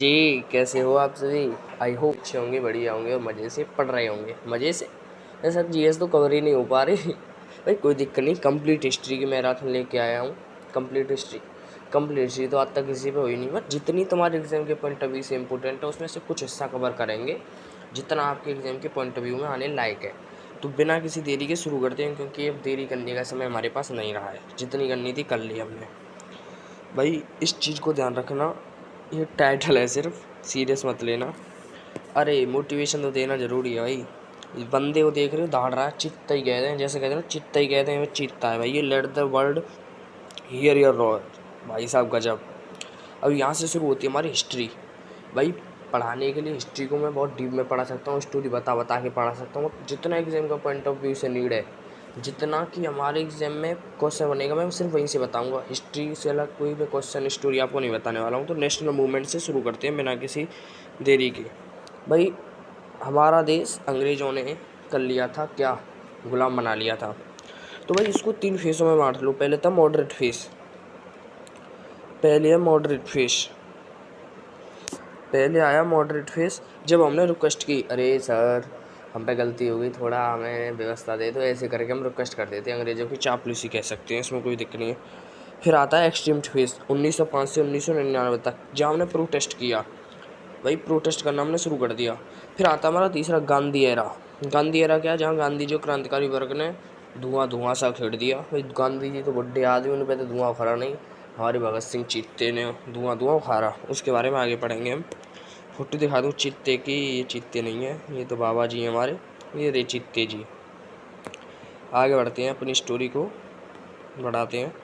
जी, कैसे हो आप सभी? आई होप अच्छे होंगे, बढ़िया होंगे और मज़े से पढ़ रहे होंगे। मज़े से? अरे सर जीएस तो कवर ही नहीं हो पा रही। भाई कोई दिक्कत नहीं, कंप्लीट हिस्ट्री की मैराथन लेके आया हूँ। कंप्लीट हिस्ट्री तो आज तक किसी पे हुई नहीं। बट जितनी तुम्हारे एग्जाम के पॉइंट ऑफ व्यू से इम्पोर्टेंट है उसमें से कुछ हिस्सा कवर करेंगे, जितना आपके एग्जाम के पॉइंट ऑफ व्यू में आने लायक है। तो बिना किसी देरी के शुरू करते हैं, क्योंकि अब देरी करने का समय हमारे पास नहीं रहा है। जितनी करनी थी कर ली हमने। भाई इस चीज़ को ध्यान रखना, ये टाइटल है सिर्फ, सीरियस मत लेना। अरे मोटिवेशन तो देना जरूरी है भाई। इस बंदे को देख रहे हो, दहाड़ रहा है, चित्ता ही कहते हैं, जैसे कहते हैं ना चित्ता ही कहते हैं, वो चित्ता है भाई। ये let the world here your रॉयर। भाई साहब गजब। अब यहाँ से शुरू होती है हमारी हिस्ट्री। भाई पढ़ाने के लिए हिस्ट्री को मैं बहुत डीप में पढ़ा सकता हूँ, स्टोरी बता बता के पढ़ा सकता हूँ। जितना एग्जाम का पॉइंट ऑफ व्यू से नीड है, जितना कि हमारे एग्जाम में क्वेश्चन बनेगा, मैं सिर्फ वहीं से बताऊंगा। हिस्ट्री से अलग कोई भी क्वेश्चन स्टोरी आपको नहीं बताने वाला हूँ। तो नेशनल मूवमेंट से शुरू करते हैं बिना किसी देरी के। भाई हमारा देश अंग्रेज़ों ने कर लिया था क्या, गुलाम बना लिया था। तो भाई इसको 3 फेज़ों में बांट लो। पहले था मॉडरेट फेज़। पहले है मॉडरेट फेज़ पहले आया मॉडरेट फेज़, जब हमने रिक्वेस्ट की, अरे सर हम पे गलती हो गई, थोड़ा हमें व्यवस्था दे दो, ऐसे करके हम रिक्वेस्ट कर देते हैं। अंग्रेज़ों की चापलूसी कह सकते हैं, इसमें कोई दिक्कत नहीं है। फिर आता है एक्सट्रीम फेज़ 1905 से 1999 तक, जहाँ हमने प्रोटेस्ट किया। भाई प्रोटेस्ट करना हमने शुरू कर दिया। फिर आता हमारा तीसरा गांधी एरा। गांधी एरा क्या, जहाँ गांधी जी क्रांतिकारी वर्ग ने धुआं धुआं सा खेड़ दिया। भाई गांधी जी तो बुढ़े आदमी, उन पर तो धुआं उखाड़ा नहीं, हमारे भगत सिंह चीते ने धुआं धुआं उखाड़ा। उसके बारे में आगे पढ़ेंगे हम। फोटो दिखा दूँ चीते की? ये चीते नहीं है, ये तो बाबा जी हैं हमारे, ये रे चीते जी। आगे बढ़ते हैं, अपनी स्टोरी को बढ़ाते हैं।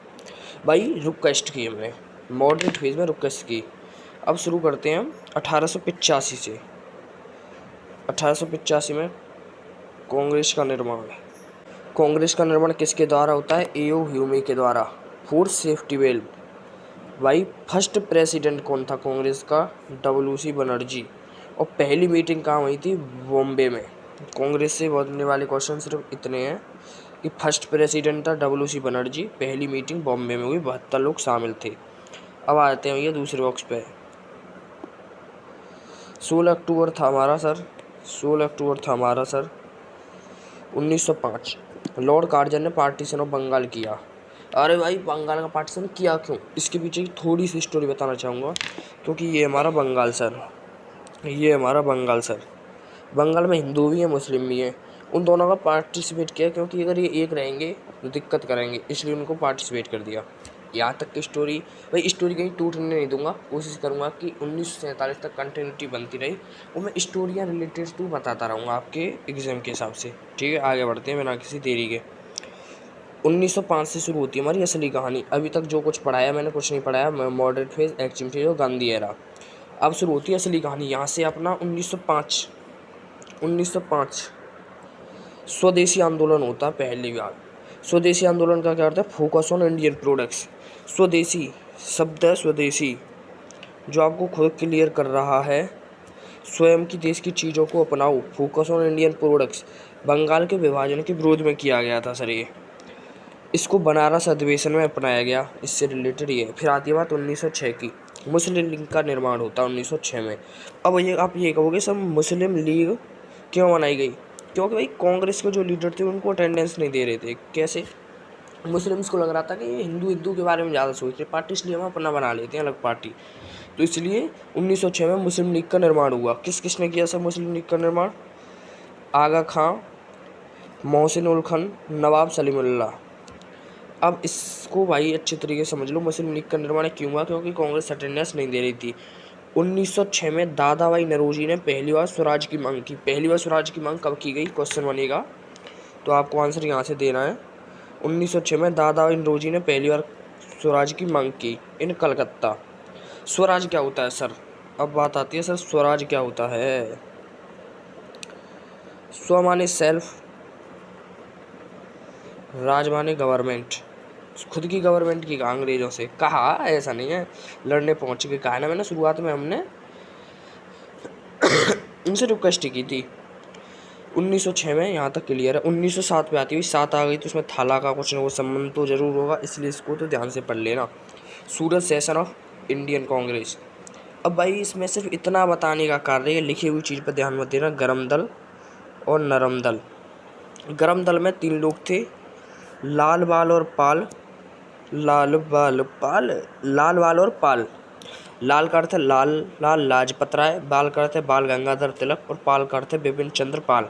भाई रिक्वेस्ट की हमने, मॉडरेट फेज में रिक्वेस्ट की। अब शुरू करते हैं हम 1885 से। 1885 में कांग्रेस का निर्माण। कांग्रेस का निर्माण किसके द्वारा होता है? एओ ह्यूमे के द्वारा। Food safety bill. भाई फर्स्ट प्रेसिडेंट कौन था कांग्रेस का? डब्ल्यू.सी. बनर्जी। और पहली मीटिंग कहाँ हुई थी? बॉम्बे में। कांग्रेस से बनने वाले क्वेश्चन सिर्फ इतने हैं कि फर्स्ट प्रेसिडेंट था डब्ल्यू.सी. बनर्जी, पहली मीटिंग बॉम्बे में हुई, 72 लोग शामिल थे। अब आते हैं ये दूसरे बॉक्स पे। 16 अक्टूबर था हमारा सर, 16 अक्टूबर था हमारा सर 1905। लॉर्ड कार्जन ने पार्टीशन ऑफ बंगाल किया। अरे भाई बंगाल का पार्टीशन किया क्यों, इसके पीछे की थोड़ी सी स्टोरी बताना चाहूँगा। क्योंकि ये हमारा बंगाल सर, ये हमारा बंगाल सर, बंगाल में हिंदू भी हैं मुस्लिम भी हैं। उन दोनों का पार्टिसिपेट किया, क्योंकि अगर ये एक रहेंगे तो दिक्कत करेंगे, इसलिए उनको पार्टिसिपेट कर दिया। यहाँ तक की स्टोरी। भाई स्टोरी कहीं टूटने नहीं दूंगा, कोशिश करूँगा कि 1947 तक कंटिन्यूटी बनती रही, और मैं स्टोरियाँ रिलेटेड तो बताता रहूँगा आपके एग्जाम के हिसाब से। ठीक है, आगे बढ़ते हैं बिना किसी देरी के। 1905 से शुरू होती है हमारी असली कहानी। अभी तक जो कुछ पढ़ाया मैंने कुछ नहीं पढ़ाया, मॉडरेट फेज, एक्सट्रीम फेज और गांधी एरा। अब शुरू होती है असली कहानी यहाँ से अपना 1905 स्वदेशी आंदोलन होता है पहली बार। स्वदेशी आंदोलन का क्या अर्थ है? Focus on Indian products. स्वदेशी शब्द है, स्वदेशी, जो आपको खुद क्लियर कर रहा है, स्वयं की देश की चीज़ों को अपनाओ, focus on Indian products. Bengal के विभाजन के विरोध में किया गया था सर ये। इसको बनारस अधिवेशन में अपनाया गया, इससे रिलेटेड ये। फिर आती है बात 1906 की। मुस्लिम लीग का निर्माण होता है 1906 में। अब ये आप ये कहोगे सब मुस्लिम लीग क्यों बनाई गई? क्योंकि भाई कांग्रेस के जो लीडर थे उनको अटेंडेंस नहीं दे रहे थे। कैसे? मुस्लिम्स को लग रहा था कि ये हिंदू हिंदू के बारे में ज़्यादा सोच रहे पार्टी, इसलिए हम अपना बना लेते हैं अलग पार्टी। तो इसलिए 1906 में मुस्लिम लीग का निर्माण हुआ। किस किसने किया सर मुस्लिम लीग का निर्माण? आगा खां, मोहसिन उल खान, नवाब सलीमुल्लाह। अब इसको भाई अच्छे तरीके से समझ लो, मुस्लिम लीग का निर्माण क्यों हुआ? क्योंकि कांग्रेस अटेंडेंस नहीं दे रही थी। 1906 में दादा भाई नौरोजी ने पहली बार स्वराज की मांग की। पहली बार स्वराज की मांग कब की गई, क्वेश्चन बनेगा, तो आपको आंसर यहाँ से देना है। 1906 में दादा भाई नौरोजी ने पहली बार स्वराज की मांग की इन कलकत्ता। स्वराज क्या होता है सर? अब बात आती है सर स्वराज क्या होता है। स्व माने सेल्फ, राज माने गवर्नमेंट। खुद की गवर्नमेंट की कहा अंग्रेजों से? कहा, ऐसा नहीं है, लड़ने पहुंच के कहा ना मैंने, शुरुआत में हमने उनसे रिक्वेस्ट की थी। 1906 में यहाँ तक क्लियर है। 1907 पे आती हुई, 7 आ गई तो उसमें थाला का कुछ ना कुछ संबंध तो जरूर होगा, इसलिए इसको तो ध्यान से पढ़ लेना। सूरत सेशन ऑफ इंडियन कांग्रेस। अब भाई इसमें सिर्फ इतना बताने का कार्य है, लिखी हुई चीज़ पर ध्यान मत देना। गरम दल और नरम दल। गरम दल में 3 लोग थे, लाल बाल और पाल। लाल बाल पाल, लाल बाल और पाल। लाल का अर्थ है लाल लाल लाजपत राय, बाल का अर्थ है बाल गंगाधर तिलक, और पाल का अर्थ है बिपिन चंद्र पाल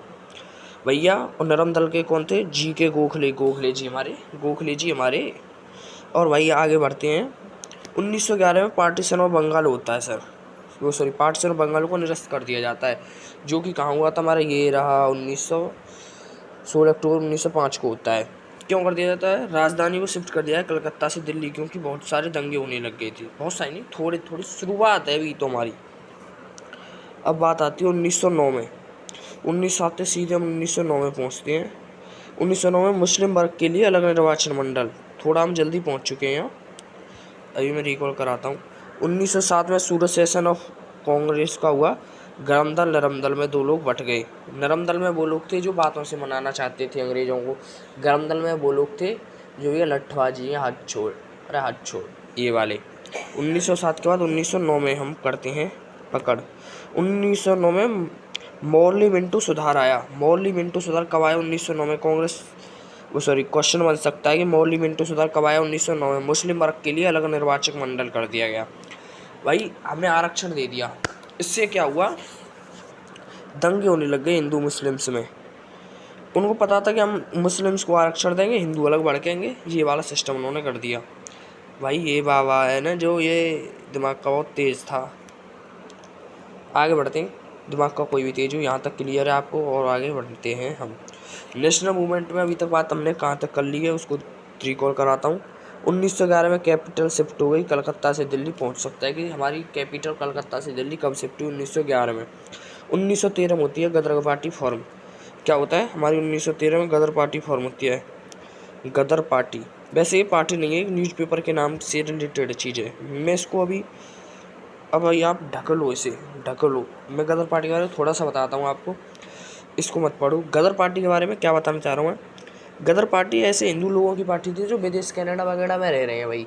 भैया। और नरम दल के कौन थे? जी के गोखले, गोखले जी हमारे, गोखले जी हमारे। और भैया आगे बढ़ते हैं। 1911 में पार्टीशन ऑफ बंगाल होता है सर, वो सॉरी पार्टीशन ऑफ बंगाल को निरस्त कर दिया जाता है, जो कि कहाँ हुआ था हमारा? ये रहा 16 अक्टूबर 1905 को होता है। क्यों कर दिया जाता है? राजधानी को शिफ्ट कर दिया है कलकत्ता से दिल्ली, क्योंकि बहुत सारे दंगे होने लग गए थे। बहुत सारी नहीं, थोड़ी थोड़ी शुरुआत है अभी तो हमारी। अब बात आती है 1909 में। 1907 से सीधे हम 1909 में पहुंचते हैं। 1909 में मुस्लिम वर्ग के लिए अलग निर्वाचन मंडल, थोड़ा हम जल्दी पहुंच चुके हैं यहाँ, अभी मैं रिकॉल कराता हूँ। 1907 में सूरत सेशन ऑफ कांग्रेस का हुआ। गरम दल नरम दल में 2 लोग बट गए। नरम दल में वो लोग थे जो बातों से मनाना चाहते थे अंग्रेजों को। गरम दल में वो लोग थे जो ये लट्ठबाजी है, हाथ छोड़, अरे हाथ छोड़, ये वाले। 1907 के बाद 1909 में हम करते हैं पकड़। 1909 में मॉर्ली मिंटो सुधार आया। मॉर्ली मिंटो सुधार कब आया? 1909 में। कांग्रेस वो सॉरी क्वेश्चन बन सकता है कि मॉर्ली मिंटो सुधार कब आया? 1909 में। मुस्लिम वर्ग के लिए अलग निर्वाचक मंडल कर दिया गया। भाई हमें आरक्षण दे दिया, इससे क्या हुआ? दंगे होने लग गए हिंदू मुस्लिम्स में। उनको पता था कि हम मुस्लिम्स को आरक्षण देंगे, हिंदू अलग भड़केंगे, ये वाला सिस्टम उन्होंने कर दिया। भाई ये बाबा है ना जो ये दिमाग का बहुत तेज़ था। आगे बढ़ते हैं, दिमाग का कोई भी तेज हो, यहाँ तक क्लियर है आपको, और आगे बढ़ते हैं हम। नेशनल मूवमेंट में अभी तक बात हमने कहाँ तक कर ली है उसको रिकॉल कराता हूँ। 1911 में कैपिटल शिफ्ट हो गई, कलकत्ता से दिल्ली। पहुँच सकता है कि हमारी कैपिटल कलकत्ता से दिल्ली कब शिफ्ट हुई? 1911 में। 1913 में होती है गदर पार्टी फॉर्म। क्या होता है हमारी? 1913 में गदर पार्टी फॉर्म होती है। गदर पार्टी वैसे ये पार्टी नहीं है, एक न्यूज़पेपर के नाम से रिलेटेड चीज़ है। मैं इसको अभी अब भाई आप ढकलो, इसे ढकलो। मैं गदर पार्टी के बारे में थोड़ा सा बताता हूँ आपको, इसको मत पढ़ो। गदर पार्टी के बारे में क्या बताना चाह रहा हूँ मैं? गदर पार्टी ऐसे हिंदू लोगों की पार्टी थी जो विदेश कनाडा वगैरह में रह रहे हैं भाई,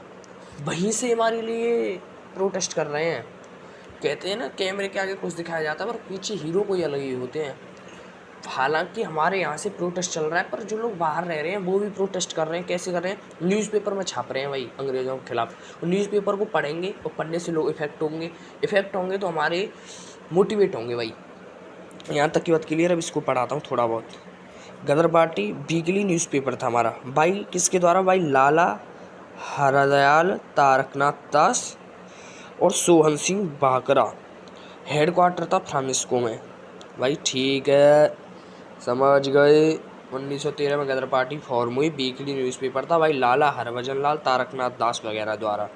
वहीं से हमारे लिए प्रोटेस्ट कर रहे हैं। कहते हैं ना कैमरे के आगे कुछ दिखाया जाता है पर पीछे हीरो कोई अलग ही होते हैं। हालांकि हमारे यहाँ से प्रोटेस्ट चल रहा है, पर जो लोग बाहर रह रहे हैं वो भी प्रोटेस्ट कर रहे हैं। कैसे कर रहे हैं? न्यूज़पेपर में छाप रहे हैं भाई अंग्रेज़ों के खिलाफ। न्यूज़पेपर को पढ़ेंगे और पढ़ने से लोग इफेक्ट होंगे तो हमारे मोटिवेट होंगे भाई। यहाँ तक की बात क्लियर है। अब इसको पढ़ाता हूँ थोड़ा बहुत। गदर पार्टी वीकली न्यूज़पेपर था हमारा, भाई किसके द्वारा? भाई लाला हरदयाल तारकनाथ दास और सोहन सिंह बाकरा। हेडक्वार्टर था फ्रांसिस्को में। भाई ठीक है, समझ गए। 1913 में गदर पार्टी फॉर्म हुई, वीकली न्यूज़पेपर था भाई लाला हरभजन लाल तारकनाथ दास वगैरह द्वारा।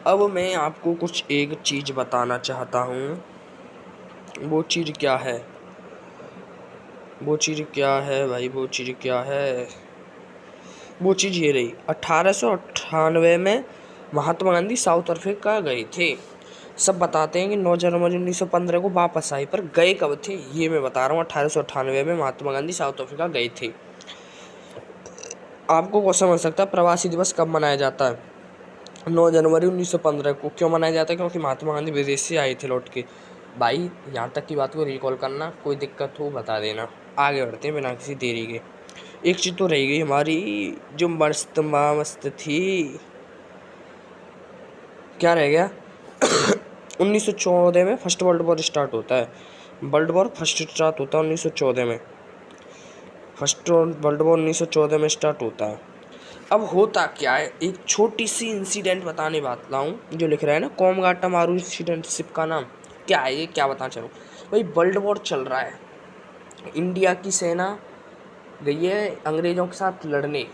अब मैं आपको कुछ एक चीज़ बताना चाहता हूँ। वो चीज़ क्या है? वो चीज़ क्या है भाई? वो चीज़ क्या है? वो चीज़ ये रही, 1898 में महात्मा गांधी साउथ अफ्रीका गए थे। सब बताते हैं कि 9 जनवरी 1915 को वापस आए, पर गए कब थे ये मैं बता रहा हूँ। 1898 में महात्मा गांधी साउथ अफ्रीका गए थे। आपको क्वेश्चन बन सकता है प्रवासी दिवस कब मनाया जाता है? 9 जनवरी 1915 को। क्यों मनाया जाता है? क्योंकि महात्मा गांधी विदेश से आए थे लौट के। भाई यहाँ तक की बात को रिकॉल करना, कोई दिक्कत हो बता देना। आगे बढ़ते हैं बिना किसी देरी के। एक चीज़ तो रह गई हमारी जो मस्त थी, क्या रह गया? 1914 में फर्स्ट वर्ल्ड वॉर स्टार्ट होता है। वर्ल्ड वॉर फर्स्ट स्टार्ट होता है 1914 में। फर्स्ट वर्ल्ड वॉर 1914 में स्टार्ट होता है। अब होता क्या है, एक छोटी सी इंसिडेंट बताने वाला हूँ जो लिख रहा है ना कोमगाटा मारू इंसिडेंटशिप का नाम क्या है, ये क्या बताना चाह रहा हूँ भाई। वर्ल्ड वॉर चल रहा है, इंडिया की सेना गई है अंग्रेज़ों के साथ लड़ने।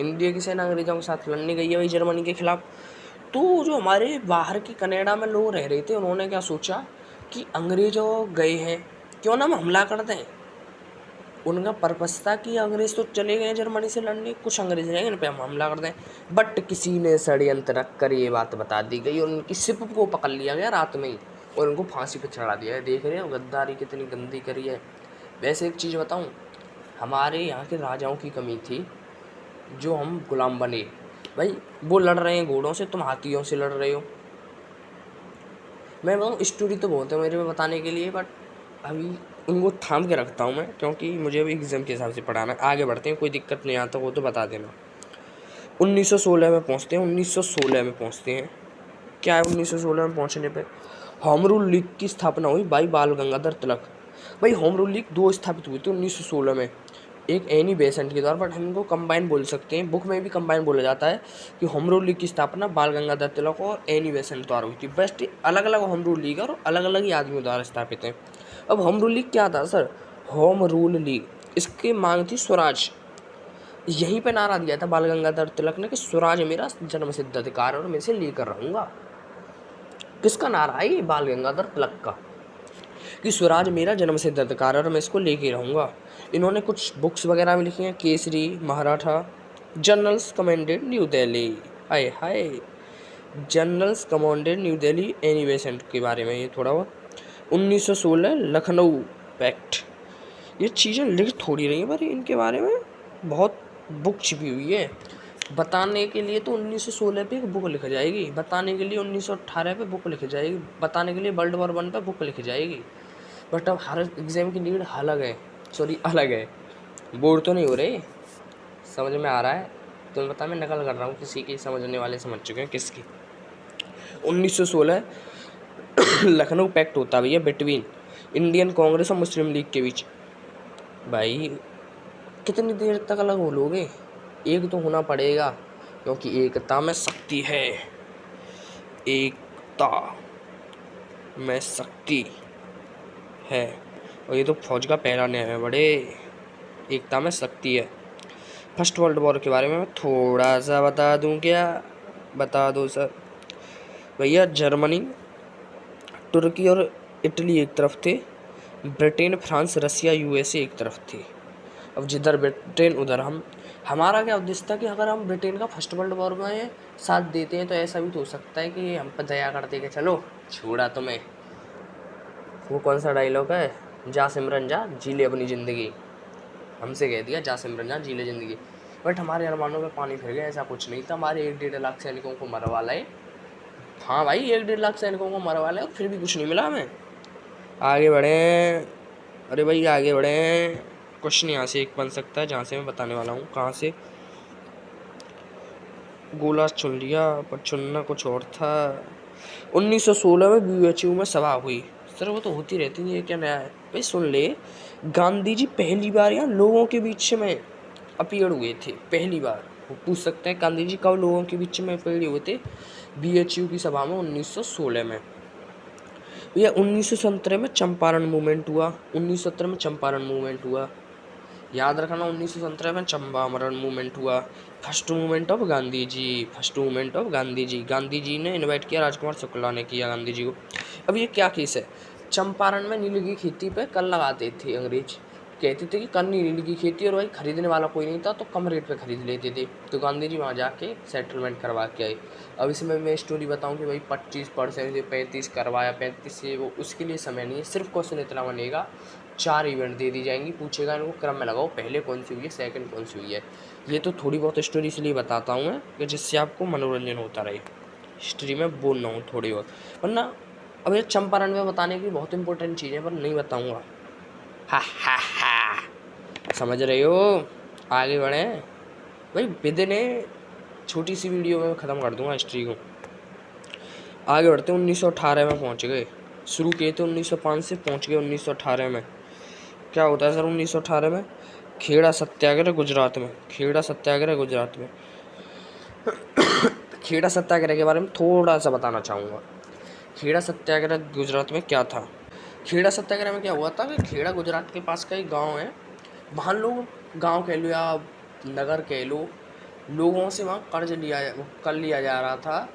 इंडिया की सेना अंग्रेज़ों के साथ लड़ने गई है भाई जर्मनी के खिलाफ। तो जो हमारे बाहर की कनाडा में लोग रह रहे थे उन्होंने क्या सोचा कि अंग्रेज़ों गए हैं, क्यों ना हम हमला कर दें। उनका पर्पस था कि अंग्रेज़ तो चले गए जर्मनी से लड़ने, कुछ अंग्रेज रहेंगे इन पर हम हमला कर दें। बट किसी ने षड्यंत्र रख कर ये बात बता दी गई और उनकी शिप को पकड़ लिया गया रात में ही और उनको फांसी पर चढ़ा दिया है। देख रहे हो गद्दारी कितनी गंदी करी है। वैसे एक चीज़ बताऊँ, हमारे यहाँ के राजाओं की कमी थी जो हम गुलाम बने। भाई वो लड़ रहे हैं घोड़ों से, तुम हाथियों से लड़ रहे हो। मैं बताऊँ स्टोरी तो बहुत है मेरे में बताने के लिए, बट अभी उनको थाम के रखता हूँ मैं, क्योंकि मुझे अभी एग्ज़ाम के हिसाब से पढ़ाना है। आगे बढ़ते हैं, कोई दिक्कत नहीं आता वो तो बता देना। 1916 में पहुँचते हैं, 1916 में पहुँचते हैं। क्या है 1916 में पहुँचने पे? होम रूल लीग की स्थापना हुई भाई बाल गंगाधर तिलक। भाई होम रूल लीग 2 स्थापित हुई थी 1916 में, एक एनी बेसेंट के द्वारा, बट हम इनको कंबाइन बोल सकते हैं, बुक में भी कंबाइन बोला जाता है कि होम रूल लीग की स्थापना बाल गंगाधर तिलक और एनी बेसेंट द्वारा हुई थी। बेस्ट अलग अलग होम रूल लीग और अलग अलग ही आदमियों द्वारा स्थापित है। अब होम रूल लीग क्या था सर? होम रूल लीग, इसकी मांग थी स्वराज। यहीं पे नारा दिया था बाल गंगाधर तिलक ने कि स्वराज मेरा जन्मसिद्ध अधिकार और मैं इसे लेकर रहूंगा। किसका नारा है ये? बाल गंगाधर तिलक का, कि स्वराज मेरा जन्मसिद्ध अधिकार है और मैं इसको लेके रहूंगा। इन्होंने कुछ बुक्स वगैरह भी लिखी हैं, Kesari, Maratha, generals commanded New Delhi, हाय हाय, generals commanded New Delhi, Annie Besant के बारे में ये थोड़ा बहुत। 1916 लखनऊ पैक्ट, ये चीज़ें लिख थोड़ी रही हैं पर इनके बारे में बहुत बुक छिपी हुई है। बताने के लिए तो 1916 पे एक बुक लिखी जाएगी, बताने के लिए 1918 पे बुक लिखी जाएगी, बताने के लिए वर्ल्ड वॉर 1 पे बुक लिखी जाएगी, बट अब हर एग्ज़ाम की नीड अलग है, सॉरी अलग है। बोर तो नहीं हो रहे? समझ में आ रहा है? तो बता, मैं नकल कर रहा हूँ, किसी की समझने वाले समझ चुके हैं किसकी। 1916 लखनऊ पैक्ट होता भैया बिटवीन इंडियन कांग्रेस और मुस्लिम लीग के बीच। भाई कितनी देर तक अलग बोलोगे? एक तो होना पड़ेगा, क्योंकि एकता में शक्ति है, एकता में शक्ति है। और ये तो फौज का पहला नियम है बड़े, एकता में शक्ति है। फर्स्ट वर्ल्ड वॉर के बारे में मैं थोड़ा सा बता दूं क्या? बता दो सर। भैया जर्मनी, तुर्की और इटली एक तरफ थे, ब्रिटेन, फ्रांस, रसिया, यूएसए एक तरफ थे। अब जिधर ब्रिटेन उधर हम। हमारा क्या उद्देश्य था कि अगर हम ब्रिटेन का फर्स्ट वर्ल्ड वॉर में साथ देते हैं तो ऐसा भी तो हो सकता है कि हम पर दया करते कि चलो छोड़ा तुम्हें। वो कौन सा डायलॉग है? जा सिमरन जा जी ले अपनी ज़िंदगी, हमसे कह दिया जा सिमरन जा जी ले ज़िंदगी। बट हमारे अरमानों में पानी फिर गया, ऐसा कुछ नहीं था। हमारे 1-1.5 लाख सैनिकों को मरवा लाए। हाँ भाई, 1-1.5 लाख सैनिकों को मरवा लाए और फिर भी कुछ नहीं मिला हमें। आगे बढ़ें, अरे भाई आगे बढ़ें। क्वेश्चन यहाँ से एक बन सकता है जहाँ से मैं बताने वाला हूँ। कहाँ से? गोला चुन लिया, पर चुनना कुछ और था। 1916 में बीएचयू में सभा हुई। सर वो तो होती रहती है, ये क्या नया है? भाई सुन ले, गांधी जी पहली बार यहाँ लोगों के बीच में अपीयर हुए थे, पहली बार। वो पूछ सकते हैं गांधी जी कब लोगों के बीच में अपीयर हुए थे? बीएचयू की सभा में 1916 में। भैया 1917 में चंपारण मूवमेंट हुआ, 1917 में चंपारण मूवमेंट हुआ, याद रखना। 1917 में चंपारण मूवमेंट हुआ। First movement of Gandhi ji, first movement of Gandhi ji, Gandhi ji ने इनवाइट किया, राजकुमार शुक्ला ने किया गांधी जी को। अब ये क्या केस है? चंपारण में नील की खेती पे कर लगाते थे अंग्रेज, कहते थे कि करनी नील की खेती, और भाई खरीदने वाला कोई नहीं था तो कम रेट पे खरीद लेते थे, तो गांधी जी वहाँ जाके सेटलमेंट करवा के आए। अब इसमें मैं स्टोरी बताऊँ कि भाई 25% से 35 करवाया, 35 से वो, उसके लिए समय नहीं है। सिर्फ क्वेश्चन इतना बनेगा, 4 इवेंट दे दी जाएंगी, पूछेगा इनको क्रम में लगाओ, पहले कौन सी हुई है, सेकंड कौन सी हुई है। ये तो थोड़ी बहुत स्टोरी इसलिए बताता हूँ मैं कि जिससे आपको मनोरंजन होता रहे, हिस्ट्री में बोल रहा हूँ थोड़ी बहुत, वरना अब ये चंपारण में बताने की बहुत इंपॉर्टेंट चीज़ें पर नहीं बताऊँगा। हा हा हा, समझ रहे हो? आगे बढ़ें भाई, विदिन छोटी सी वीडियो में ख़त्म कर दूंगा हिस्ट्री को। आगे बढ़ते 1918 में पहुंच गए। शुरू किए थे 1905 से, पहुंच गए 1918 में। क्या होता है सर 1918 में? खेड़ा सत्याग्रह गुजरात में, खेड़ा सत्याग्रह गुजरात में। खेड़ा सत्याग्रह के बारे में थोड़ा सा बताना चाहूँगा। खेड़ा सत्याग्रह गुजरात में क्या था? खेड़ा सत्याग्रह में क्या हुआ था कि खेड़ा गुजरात के पास का एक गांव है, वहाँ लोग, गांव कह लो या नगर कह लो, लोगों से वहाँ कर्ज कर लिया जा रहा था।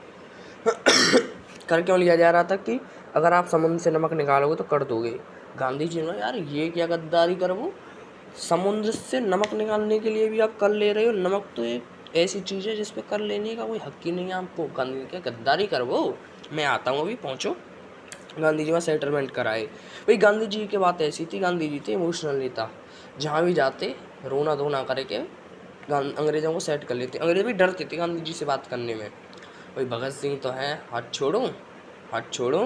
कर क्यों लिया जा रहा था? कि अगर आप समुद्र से नमक निकालोगे तो कर दोगे। गांधी जी ने, यार ये क्या गद्दारी कर, वो समुद्र से नमक निकालने के लिए भी आप कर ले रहे हो? नमक तो एक ऐसी चीज़ है जिस पे कर लेने का कोई हक ही नहीं है आपको। गांधी क्या गद्दारी कर वो? मैं आता हूँ अभी, पहुँचो। गांधी जी वहाँ सेटलमेंट कराए। भाई गांधी जी की बात ऐसी थी, गांधी जी थे इमोशनल नेता, जहाँ भी जाते रोना धोना करके अंग्रेज़ों को सेट कर लेते। अंग्रेज भी डरते थे गांधी जी से बात करने में। भाई भगत सिंह तो हैं, हाथ छोड़ो, हाथ छोड़ो,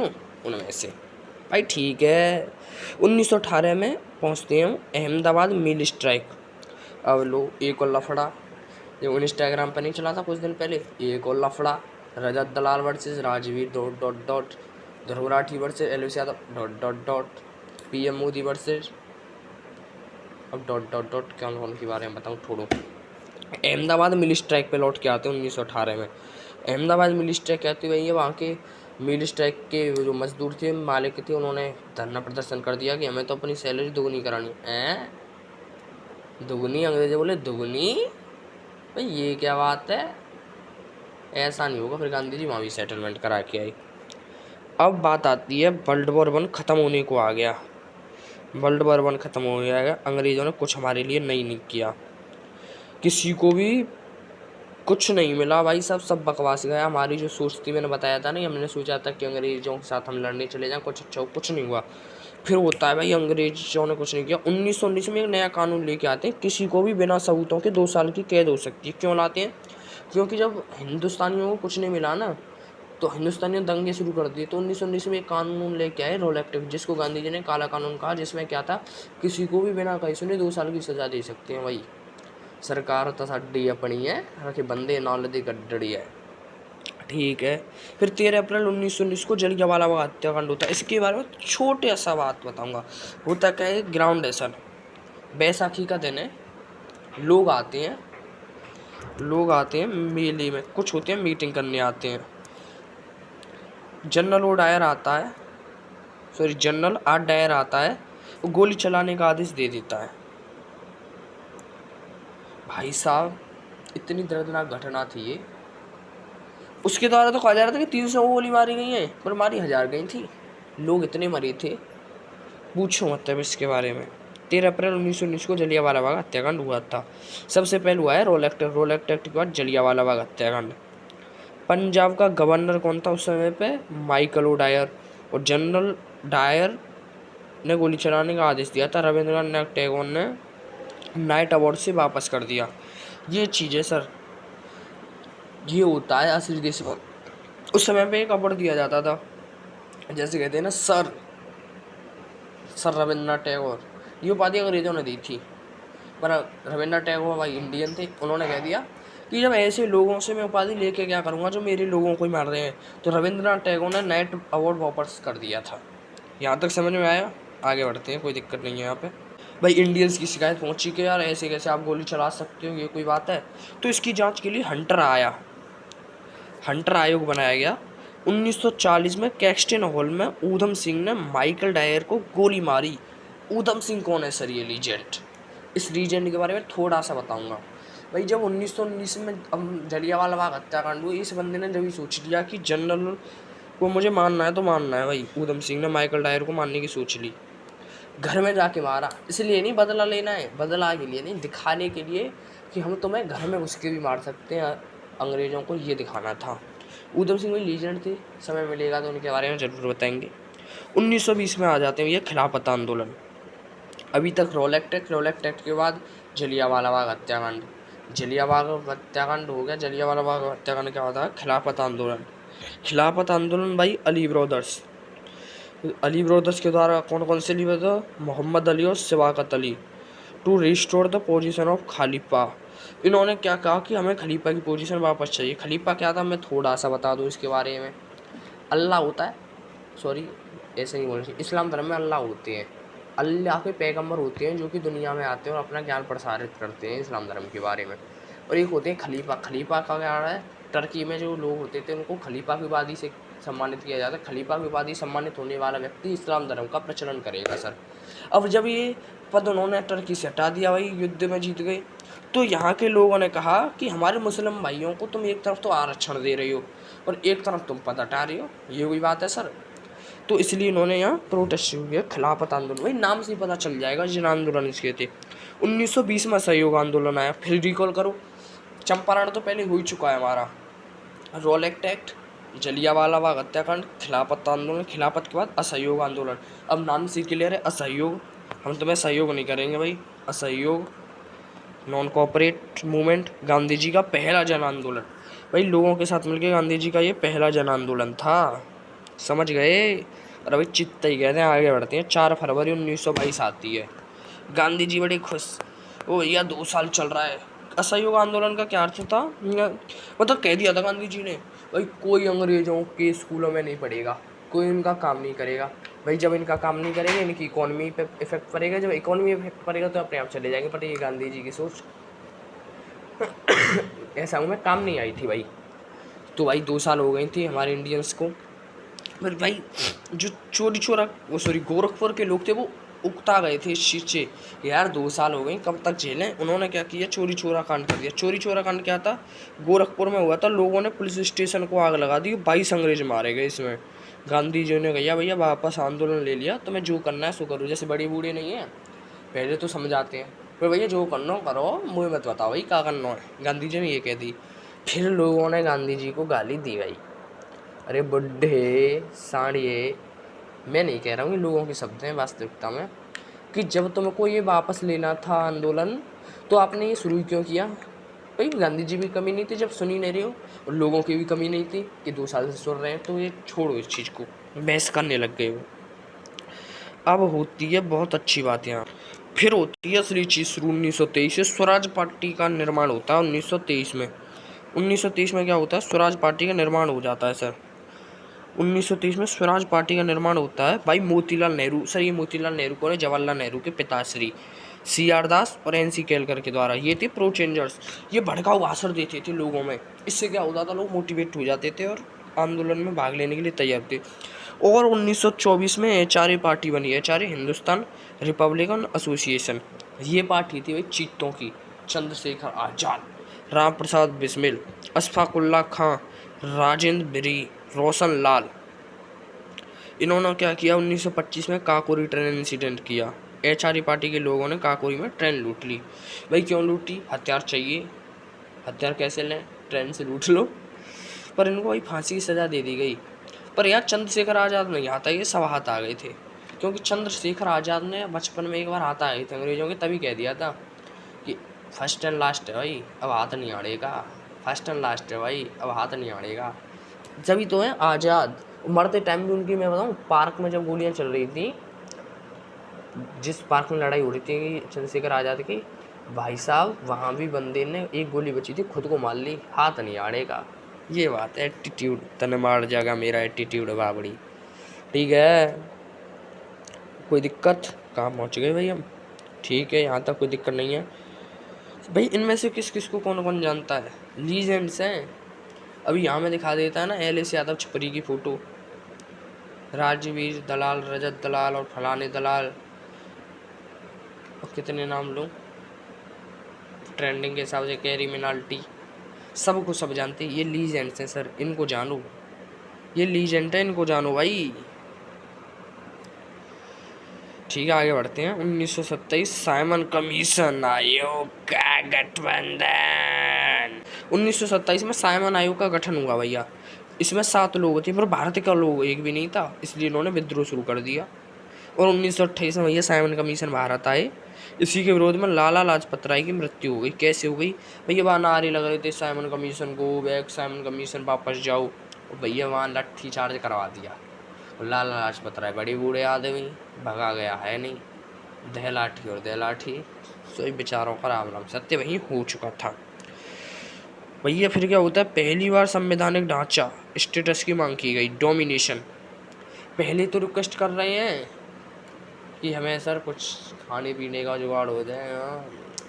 उनमें से। भाई ठीक है, 1918 में पहुंचते हैं अहमदाबाद मिल स्ट्राइक। अब लो एक और लफड़ा, जो इंस्टाग्राम पर नहीं चला था कुछ दिन पहले, एक और लफड़ा, Rajat Dalal versus Rajveer dot dot dot, Dhruv Rathee versus Elvish Yadav dot dot dot, PM Modi versus अब डॉट डॉट डॉट, क्या कौन के बारे में बताऊँ छोड़ो। अहमदाबाद मिल स्ट्राइक पे लौट के आते हैं 1918 में। अहमदाबाद मिल स्ट्राइक कहते हुए ये वहाँ के मिल स्ट्राइक के जो मजदूर थे, मालिक थे, उन्होंने धरना प्रदर्शन कर दिया कि हमें तो अपनी सैलरी दोगुनी करानी है। दुगनी, अंग्रेजी बोले दुगनी, भाई ये क्या बात है, ऐसा नहीं होगा। फिर गांधी जी वहाँ भी सेटलमेंट करा के आई। अब बात आती है वर्ल्ड वॉर 1 ख़त्म होने को आ गया। वर्ल्ड वॉर 1 ख़त्म हो गया है, अंग्रेज़ों ने कुछ हमारे लिए नहीं किया, किसी को भी कुछ नहीं मिला भाई, सब बकवास गया। हमारी जो सोच थी, मैंने बताया था नहीं, हमने सोचा था कि अंग्रेज़ों के साथ हम लड़ने चले जाएं, कुछ अच्छा कुछ नहीं हुआ। फिर होता है भाई, अंग्रेज़ों ने कुछ नहीं किया। 1919 में एक नया कानून लेके आते हैं, किसी को भी बिना सबूतों के 2 साल की कैद हो सकती है। क्यों लाते हैं? क्योंकि जब हिंदुस्तानियों को कुछ नहीं मिला ना, तो हिंदुस्तानियों दंगे शुरू कर दिए। तो 1919 में एक कानून लेके आए, रोल एक्ट, जिसको गांधी जी ने काला कानून कहा, जिसमें क्या था, किसी को भी बिना कहीं सुने 2 साल की सज़ा दे सकते हैं। भाई सरकार तो साडी अपनी है, रखे बंदे नाल दी गड्डड़ी है, ठीक है। फिर 13 अप्रैल 1919 को जलियांवाला बाग हत्याकांड होता है। इसके बारे में छोटे सा बात बताऊंगा। होता क्या है, ग्राउंड है सर, बैसाखी का दिन है, लोग आते हैं मेले में, कुछ होते हैं मीटिंग करने आते हैं। जनरल ओ डायर आता है, सॉरी जनरल आर डायर आता है, वो गोली चलाने का आदेश दे देता है। भाई साहब इतनी दर्दनाक घटना थी ये। उसके द्वारा तो कहा जा रहा था कि 300 गोली मारी गई हैं, पर मारी 1000 गई थी। लोग इतने मरे थे, पूछो मतलब इसके बारे में। 13 अप्रैल 1919 को जलियांवाला बाग हत्याकांड हुआ था। सबसे पहले हुआ है रोल एक्ट के बाद जलियांवाला बाग हत्याकांड। पंजाब का गवर्नर कौन था उस समय पे? Michael O Dwyer. और जनरल डायर ने गोली चलाने का आदेश दिया था। रविंद्रनाथ टैगोर ने नाइट अवार्ड से वापस कर दिया। ये चीज़ है सर, ये होता है असली देशभक्त। उस समय पे एक अवार्ड दिया जाता था, जैसे कहते हैं ना सर रविंद्रनाथ टैगोर, ये उपाधि अंग्रेजों ने दी थी। पर रविंद्रनाथ टैगोर भाई इंडियन थे, उन्होंने कह दिया कि जब ऐसे लोगों से मैं उपाधि लेके क्या करूँगा जो मेरे लोगों को ही मार रहे हैं। तो रविंद्रनाथ टैगोर ने नाइट अवार्ड वापस कर दिया था। यहाँ तक समझ में आया? आगे बढ़ते हैं, कोई दिक्कत नहीं है यहाँ पे। भाई इंडियंस की शिकायत पहुंची कि यार ऐसे कैसे आप गोली चला सकते हो, ये कोई बात है? तो इसकी जांच के लिए हंटर आयोग बनाया गया। 1940 में कैक्सटन हॉल में ऊधम सिंह ने माइकल डायर को गोली मारी। ऊधम सिंह कौन है सर? ये लीजेंड। इस लीजेंड के बारे में थोड़ा सा बताऊंगा। भाई जब 1919 में जलियांवाला बाग हत्याकांड हुआ, इस बंदे ने जब सोच लिया कि जनरल को मुझे मारना है तो मारना है, भाई ऊधम सिंह ने माइकल डायर को मारने की सोच ली। घर में जाके मारा, इसलिए नहीं बदला लेना है, बदला के लिए नहीं, दिखाने के लिए कि हम तुम्हें घर में घुस के भी मार सकते हैं अंग्रेज़ों को, ये दिखाना था। ऊधम सिंह भाई लीजेंड थे, समय मिलेगा तो उनके बारे में ज़रूर बताएंगे। 1920 में आ जाते हैं ये खिलाफत आंदोलन। अभी तक रोल एक्ट के बाद जलियांवाला बाग हत्याकांड, हो गया। जलियांवाला बाग हत्याकांड क्या होता है? खिलाफत आंदोलन भाई अली ब्रदर्स के द्वारा कौन कौन से लिए था? मोहम्मद अली और Shaukat Ali, to restore the position of Khalifa. इन्होंने क्या कहा कि हमें खलीफा की पोजीशन वापस चाहिए। खलीफा क्या था, मैं थोड़ा सा बता दूं इसके बारे में। अल्लाह होता है, सॉरी ऐसे नहीं बोलना चाहिए, इस्लाम धर्म में अल्लाह होते हैं, अल्लाह के पैगंबर होते हैं जो कि दुनिया में आते हैं और अपना ज्ञान प्रसारित करते हैं इस्लाम धर्म के बारे में। और एक होते हैं खलीफा का क्या है? टर्की में जो लोग होते थे उनको खलीफा की उपाधि से सम्मानित किया जाता है। खलीफा की उपाधि सम्मानित होने वाला व्यक्ति इस्लाम धर्म का प्रचलन करेगा सर। अब जब ये पद उन्होंने टर्की से हटा दिया, भाई युद्ध में जीत गए, तो यहाँ के लोगों ने कहा कि हमारे मुस्लिम भाइयों को तुम एक तरफ तो आरक्षण दे रही हो और एक तरफ तुम पद हटा रही हो, ये कोई बात है सर? तो इसलिए इन्होंने यहाँ प्रोटेस्ट शुरू किया, खिलाफत आंदोलन। भाई नाम से ही पता चल जाएगा जिन आंदोलन इसके थे। 1920 में सहयोग आंदोलन आया। फिर रिकॉल करो, चंपारण तो पहले हो ही चुका है हमारा। रोल एक्ट, जलियांवाला बाग हत्याकांड, खिलाफत आंदोलन, खिलाफत के बाद असहयोग आंदोलन। अब नाम से क्लियर है, असहयोग, हम तुम्हें सहयोग नहीं करेंगे भाई, असहयोग, non cooperate movement. Gandhi ji का पहला जन आंदोलन, भाई लोगों के साथ मिलकर गांधी जी का ये पहला जन आंदोलन था, समझ गए? और अभी चित्त ही कहते हैं। आगे बढ़ते हैं। 4 फरवरी 1922 आती है। गांधी जी बड़े खुश, ओ भैया 2 साल चल रहा है। असहयोग आंदोलन का क्या अर्थ था? मतलब कह दिया था गांधी जी ने, भाई कोई अंग्रेजों के स्कूलों में नहीं पढ़ेगा, कोई इनका काम नहीं करेगा। भाई जब इनका काम नहीं करेगा, इनकी इकोनॉमी पे इफेक्ट पड़ेगा, जब इकोनॉमी इफेक्ट पड़ेगा तो अपने आप चले जाएंगे। पर ये गांधी जी की सोच ऐसा में काम नहीं आई थी भाई। तो भाई 2 साल हो गई थी हमारे इंडियंस को। फिर भाई जो चोरी चोरा वो सॉरी गोरखपुर के लोग थे वो उकता गए थे इस चीज़ से, यार 2 साल हो गए कब तक झेलें। उन्होंने क्या किया, चोरी चोरा कांड कर दिया। चोरी चोरा कांड क्या था? गोरखपुर में हुआ था, लोगों ने पुलिस स्टेशन को आग लगा दी, 22 अंग्रेज मारे गए इसमें। गांधी जी ने कहा भैया वापस आंदोलन ले लिया, तुम्हें जो करना है सो करो। जैसे बड़ी बूढ़े नहीं है, पहले तो समझाते हैं, फिर भैया जो करना हो करो, मुझे मत बताओ भाई क्या करना है। गांधी जी ने ये कह दी। फिर लोगों ने गांधी जी को गाली दी भाई, अरे बुड्ढे साड़िए। मैं नहीं कह रहा हूँ, ये लोगों के शब्द हैं वास्तविकता में, कि जब तुमको ये वापस लेना था आंदोलन तो आपने ये शुरू क्यों किया? भाई गांधी जी भी कमी नहीं थी जब सुन ही नहीं रहे हो, और लोगों की भी कमी नहीं थी कि 2 साल से सुन रहे हैं। तो ये छोड़ो इस चीज़ को, बहस करने लग गए वो। अब होती है बहुत अच्छी बात यहाँ। फिर होती है असली चीज़ शुरू 1923 से। स्वराज पार्टी का निर्माण होता है 1923 में। 1923 में क्या होता है? स्वराज पार्टी का निर्माण हो जाता है सर। 1923 में स्वराज पार्टी का निर्माण होता है भाई मोतीलाल नेहरू। सर ये मोतीलाल नेहरू कौन है? जवाहरलाल नेहरू के पिताश्री CR दास और NC केलकर के द्वारा। ये थे प्रो चेंजर्स। ये भड़काऊ भाषण देते थे लोगों में, इससे क्या होता था, लोग मोटिवेट हो जाते थे और आंदोलन में भाग लेने के लिए तैयार थे। और 1924 में HRA पार्टी बनी, HRA हिंदुस्तान रिपब्लिकन एसोसिएशन। ये पार्टी थी भाई चीतों की, चंद्रशेखर आज़ाद, राम प्रसाद बिस्मिल, अशफाकुल्ला खां, राजेंद्र बिरी, रोशन लाल। इन्होंने क्या किया? 1925 में काकोरी ट्रेन इंसिडेंट किया। HRA पार्टी के लोगों ने काकोरी में ट्रेन लूट ली। भाई क्यों लूटी? हथियार चाहिए। हथियार कैसे लें? ट्रेन से लूट लो। पर इनको भाई फांसी की सज़ा दे दी गई। पर यार चंद्रशेखर आज़ाद नहीं आता, ये सब हाथ आ गए थे, क्योंकि चंद्रशेखर आज़ाद ने बचपन में एक बार हाथ आ गए थे अंग्रेजों के, तभी कह दिया था कि फर्स्ट एंड लास्ट है भाई, अब हाथ नहीं आड़ेगा। फर्स्ट एंड लास्ट है भाई, अब हाथ नहीं आड़ेगा। जब तो है आज़ाद। मरते टाइम भी उनकी मैं बताऊँ, पार्क में जब गोलियाँ चल रही थी, जिस पार्क में लड़ाई हो रही थी चंद्रशेखर आज़ाद की, भाई साहब वहाँ भी बंदे ने एक गोली बची थी, खुद को मार ली, हाथ नहीं आड़ेगा। ये बात है एटीट्यूड, तने मार जाएगा मेरा एटीट्यूड बाबड़ी। ठीक है, कोई दिक्कत? कहाँ पहुँच गए भाई हम? ठीक है, यहाँ तक कोई दिक्कत नहीं है भाई। इनमें से किस किस को कौन कौन जानता है? लीजेंड्स हैं। अभी यहाँ में दिखा देता है ना LS यादव छपरी की फ़ोटो, राजवीर दलाल, रजत दलाल और फलाने दलाल, और कितने नाम लो ट्रेंडिंग के हिसाब से, कैरी मिनाल्टी, सबको सब जानते हैं। ये लीजेंड्स हैं सर, इनको जानो, ये लीजेंड है, इनको जानो भाई। ठीक है, आगे बढ़ते हैं। 1927 साइमन कमीशन आयोग का गठबंधन। 1927 में साइमन आयोग का गठन हुआ भैया। इसमें 7 लोग थे, पर भारत का लोग एक भी नहीं था, इसलिए इन्होंने विद्रोह शुरू कर दिया। और 1928 में भैया साइमन कमीशन भारत आए। इसी के विरोध में लाला लाजपत राय की मृत्यु हो गई। कैसे हो गई भैया? वहाँ नारे लग रहे थे Simon commission go back, Simon commission वापस जाओ। भैया वहाँ लाठी चार्ज करवा दिया। लाला लाजपत राय बड़ी बूढ़े आदमी, भगा गया है नहीं, दह लाठी और दह लाठी, सो बेचारों का राम राम सत्य वहीं हो चुका था भैया। फिर क्या होता है? पहली बार संवैधानिक ढांचा स्टेटस की मांग की गई, डोमिनेशन। पहले तो रिक्वेस्ट कर रहे हैं कि हमें सर कुछ खाने पीने का जुगाड़ हो जाए,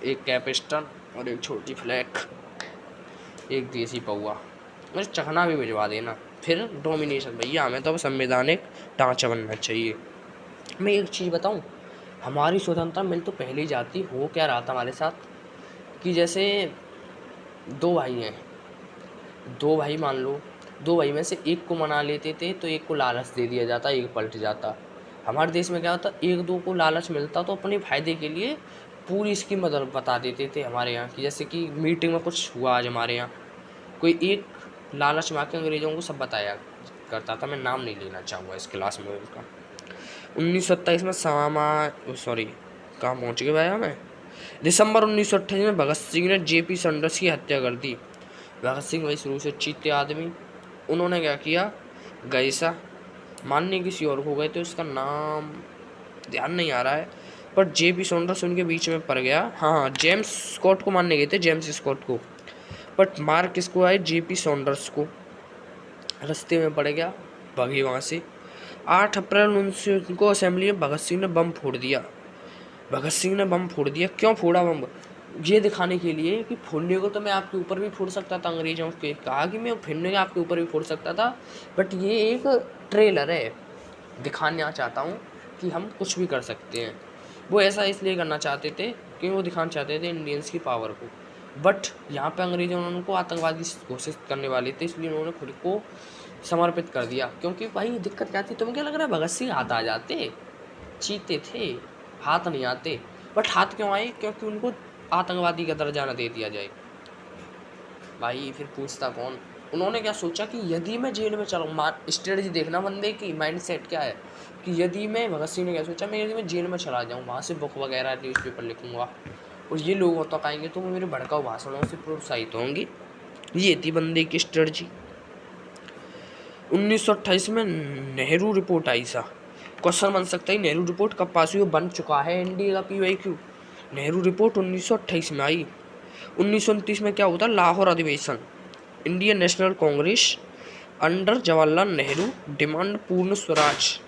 एक कैपिस्टन और एक छोटी फ्लैग, एक देसी पौआ, मुझे चखना भी भिजवा देना। फिर डोमिनेशन। भैया हमें तो अब संवैधानिक ढांचा बनना चाहिए। मैं एक चीज़ बताऊं, हमारी स्वतंत्रता मिल तो पहले ही जाती। हो क्या रहा था हमारे साथ कि जैसे 2 भाई हैं, 2 भाई मान लो, 2 भाई में से एक को मना लेते थे तो एक को लालच दे दिया जाता, एक पलट जाता। हमारे देश में क्या होता, 1-2 को लालच मिलता तो अपने फ़ायदे के लिए पूरी इसकी मदद बता देते थे हमारे यहाँ की। जैसे कि मीटिंग में कुछ हुआ आज हमारे यहाँ, कोई एक लालच में आके अंग्रेज़ों को सब बताया करता था। मैं नाम नहीं लेना चाहूँगा इस क्लास में उनका। 1927 में कहाँ पहुँच गए भाई हमें? दिसंबर 1928 में भगत सिंह ने JP सैंडर्स की हत्या कर दी। भगत सिंह भाई शुरू से चीते आदमी। उन्होंने क्या किया? गैसा माननीय किसी और को गए थे, उसका नाम ध्यान नहीं आ रहा है, पर जेपी सॉन्डर्स उनके बीच में पड़ गया। हाँ, जेम्स स्कॉट को मानने गए थे, जेम्स स्कॉट को, बट मार किसको आए, जेपी सॉन्डर्स को। रास्ते में पड़ गया, भागे वहाँ से। 8 अप्रैल 19 को असेंबली में भगत सिंह ने बम फोड़ दिया। भगत सिंह ने बम फोड़ दिया। क्यों फोड़ा बम? ये दिखाने के लिए कि फोड़ने को तो मैं आपके ऊपर भी फोड़ सकता था, अंग्रेजों के कहा कि मैं फोड़ने के आपके ऊपर भी फोड़ सकता था, बट ये एक ट्रेलर है, दिखाना चाहता हूँ कि हम कुछ भी कर सकते हैं। वो ऐसा इसलिए करना चाहते थे कि वो दिखाना चाहते थे इंडियंस की पावर को, बट यहाँ पे अंग्रेजों उनको आतंकवादी घोषित करने वाले थे, इसलिए उन्होंने खुद को समर्पित कर दिया। क्योंकि भाई दिक्कत क्या थी, तुम्हें क्या लग रहा है भगत सिंह हाथ आ जाते? चीते थे, हाथ नहीं आते। बट हाथ क्यों आए? क्योंकि उनको आतंकवादी का दर्जा न दे दिया जाए। भाई फिर पूछता कौन? उन्होंने क्या सोचा कि यदि मैं जेल में चला, स्ट्रेटजी देखना बंदे की, माइंडसेट क्या है कि यदि मैं, भगत सिंह ने क्या सोचा, मैं यदि मैं जेल में चला जाऊँ, वहाँ से बुक वगैरह न्यूज़पेपर लिखूँगा और ये लोग तक आएंगे तो वो मेरे भड़काऊ भाषणों से प्रोत्साहित होंगी। ये थी बंदे की स्ट्रेटजी। 1928 में नेहरू रिपोर्ट आई सा। क्वेश्चन बन सकता है नेहरू रिपोर्ट कब पास हुई? बन चुका है एनडीए का PYQ। नेहरू रिपोर्ट 1928 में आई। 1929 में क्या होता? लाहौर अधिवेशन। Indian national Congress under Jawaharlal Nehru demand पूर्ण स्वराज।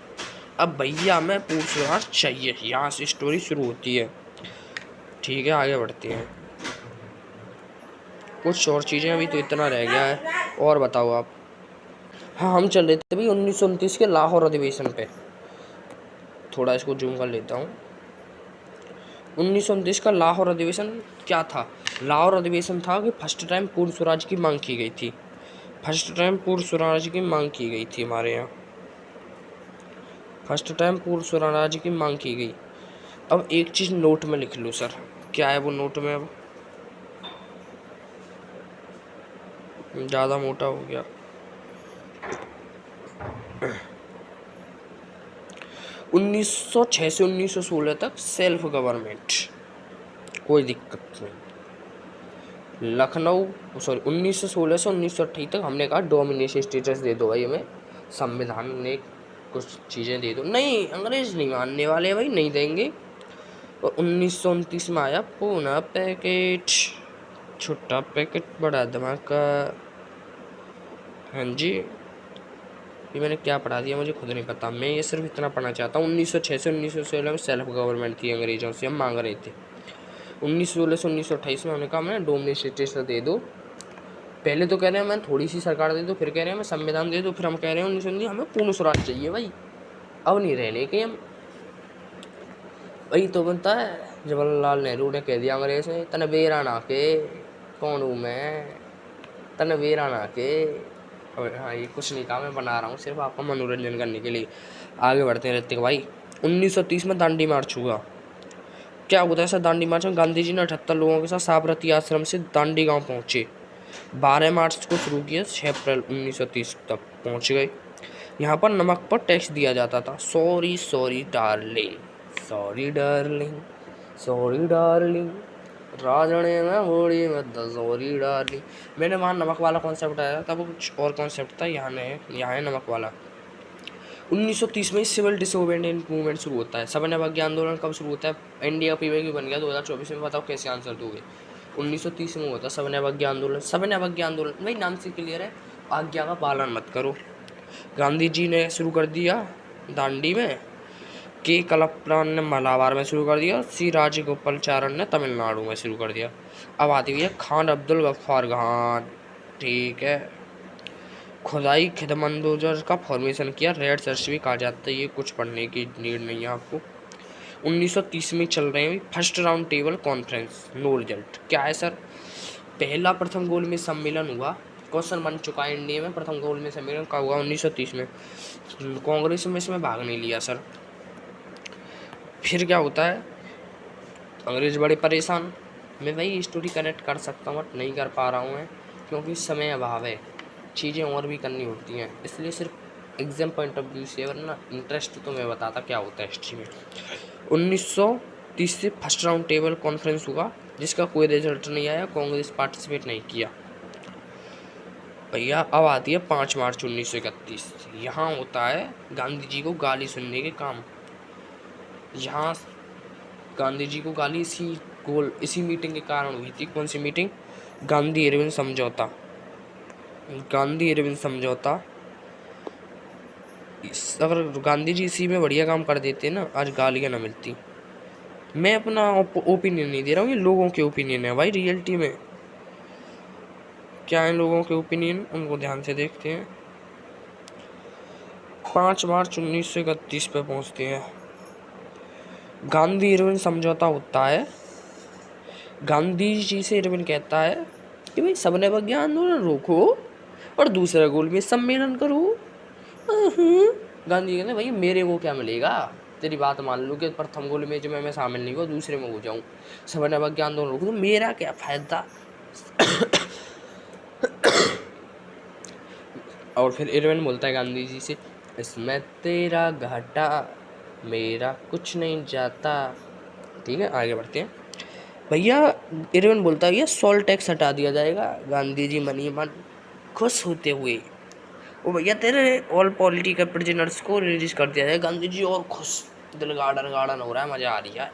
अब भैया हमें पूर्ण स्वराज चाहिए, यहाँ से स्टोरी शुरू होती है। ठीक है, आगे बढ़ते हैं। कुछ और चीज़ें, अभी तो इतना रह गया है, और बताओ आप। हाँ, हम चल रहे थे भाई 1929 के लाहौर अधिवेशन पे। थोड़ा इसको जूम कर लेता हूँ। 1929 का लाहौर अधिवेशन क्या था? लाहौर अधिवेशन था कि फर्स्ट टाइम पूर्ण स्वराज की मांग की गई थी। फर्स्ट टाइम पूर्ण स्वराज की मांग की गई थी हमारे यहाँ। फर्स्ट टाइम पूर्ण स्वराज की मांग की गई। अब एक चीज़ नोट में लिख लो सर, क्या है वो नोट में? अब ज़्यादा मोटा हो गया। 1906 से 1916 तक सेल्फ गवर्नमेंट, कोई दिक्कत नहीं। लखनऊ, सॉरी, 1916 से 1928 तक हमने कहा डोमिनेशन स्टेटस दे दो भाई हमें, संविधान ने कुछ चीज़ें दे दो। नहीं, अंग्रेज नहीं मानने वाले भाई, नहीं देंगे। और 1929 में आया पूना पैकेट, छोटा पैकेट बड़ा धमाका। हाँ जी, ये मैंने क्या पढ़ा दिया मुझे खुद नहीं पता, मैं ये सिर्फ इतना पढ़ना चाहता हूँ। 1906 से 1916 में सेल्फ गवर्नमेंट थी, अंग्रेजों से हम मांग रहे थे। 1916 से 1928 में हमने कहा हमें डोमिनेशन स्टेटस दे दो। पहले तो कह रहे हैं मैं थोड़ी सी सरकार दे दो, फिर कह रहे हैं मैं संविधान दे दो, फिर हम कह रहे हैं 1919 हमें पूर्ण स्वराज चाहिए भाई। अब नहीं रहने के हम। वही तो बनता है, जवाहरलाल नेहरू ने कह दिया अंग्रेज से, तनवीर ना के कौन हूँ मैं, तनवीर ना के। हाँ, ये कुछ नहीं कहा, मैं बना रहा हूँ सिर्फ आपका मनोरंजन करने के लिए। आगे बढ़ते हैं ऋतिक भाई। 1930 में दांडी मार्च हुआ। क्या होता है सर दांडी मार्च में? गांधी जी ने 78 लोगों के साथ साबरमती आश्रम से दांडी गांव पहुंचे। 12 मार्च को शुरू किया, 6 अप्रैल 1930 तक पहुंच गए। यहाँ पर नमक पर टैक्स दिया जाता था। Sorry sorry darling, sorry darling, sorry darling, राजने में होड़ी में सॉरी डार्लिंग। मैंने वहाँ नमक वाला कॉन्सेप्ट आया था, वो कुछ और कॉन्सेप्ट था, यहाँ है नमक वाला। 1930 में सिविल डिसोबीडिएंट मूवमेंट शुरू होता है। सविनय अवज्ञा आंदोलन कब शुरू होता है? इंडिया PYQ बन गया 2024 में, बताओ कैसे आंसर दोगे? 1930 में होता है सविनय अवज्ञा आंदोलन। सविनय अवज्ञा आंदोलन भाई नाम से क्लियर है, आज्ञा का पालन मत करो। गांधी जी ने शुरू कर दिया दांडी में, के कलप्पान ने मलाबार में शुरू कर दिया, सी राजगोपालाचारण ने तमिलनाडु में शुरू कर दिया। अब आती हुई है खान अब्दुल गफ्फार खान। ठीक है, खुदाई खिदमंदोजर का फॉर्मेशन किया, रेड सर्च भी कहा जाता है, ये कुछ पढ़ने की नीड नहीं है आपको। 1930 में चल रहे हैं first round table conference, no result. क्या है सर? पहला प्रथम गोल में सम्मेलन हुआ, क्वेश्चन बन चुका है इंडिया में। प्रथम गोल में सम्मेलन कब हुआ? 1930 में। कांग्रेस में इसमें भाग नहीं लिया सर। फिर क्या होता है? अंग्रेज बड़े परेशान। मैं भाई स्टोरी कनेक्ट कर सकता हूँ बट नहीं कर पा रहा हूँ मैं, क्योंकि समय अभाव है, चीज़ें और भी करनी होती हैं, इसलिए सिर्फ एग्जाम पॉइंट ऑफ व्यू से, वरना इंटरेस्ट तो मैं बताता क्या होता है हिस्ट्री में। 1930 से फर्स्ट राउंड टेबल कॉन्फ्रेंस हुआ, जिसका कोई रिजल्ट नहीं आया, कांग्रेस पार्टिसिपेट नहीं किया। भैया अब आती है 5 मार्च 1931। यहाँ होता है गांधी जी को गाली सुनने के काम। यहाँ गांधी जी को गाली इसी मीटिंग के कारण हुई थी। कौन सी मीटिंग? गांधी इरविन समझौता। गांधी इरविन समझौता। अगर गांधी जी इसी में बढ़िया काम कर देते ना, आज गालियाँ ना मिलती। मैं अपना ओपिनियन नहीं दे रहा हूँ, ये लोगों के ओपिनियन है भाई। रियलिटी में क्या है लोगों के ओपिनियन, उनको ध्यान से देखते हैं। 5 मार्च 1931 पे पहुंचते हैं। गांधी इरविन समझौता होता है। गांधी जी से इरविन कहता है कि भाई सबने विज्ञान आंदोलन रोको और दूसरा गोल में सम्मेलन करो। गांधी कहते भाई मेरे को क्या मिलेगा, तेरी बात मान लो कि प्रथम गोल में जो मैं शामिल नहीं हुआ, दूसरे में हो जाऊं। सबने विज्ञान आंदोलन रोको तो मेरा क्या फायदा। और फिर इरविन बोलता है गांधी जी से, इसमें तेरा घाटा मेरा कुछ नहीं जाता। ठीक है, आगे बढ़ते हैं। भैया इरविन बोलता है भैया सॉल्ट टैक्स हटा दिया जाएगा। गांधी जी मनी मन खुश होते हुए, वो भैया तेरे ऑल पॉलिटिकल प्रिजनर्स को रिलीज कर दिया जाए। गांधी जी और खुश, दिल गार्डन गार्डन हो रहा है, मजा आ रही है।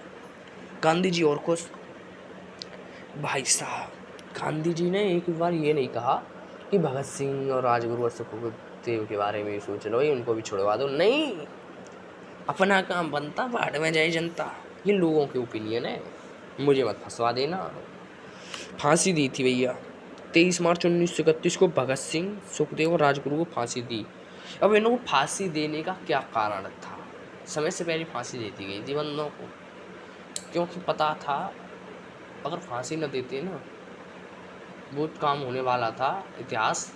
गांधी जी और खुश। भाई साहब गांधी जी ने एक बार ये नहीं कहा कि भगत सिंह और राजगुरु और सुखदेव के बारे में सोच लो, उनको भी छुड़वा दो। नहीं, अपना काम बनता, बाढ़ में जाए जनता। ये लोगों के ओपिनियन है, मुझे मत फंसवा देना। फांसी दी थी भैया 23 मार्च 1931 को भगत सिंह, सुखदेव और राजगुरु को फांसी दी। अब इनको फांसी देने का क्या कारण था? समय से पहले फांसी दे दी गई थी बंदों को, क्योंकि पता था अगर फांसी न देते ना, वो काम होने वाला था। इतिहास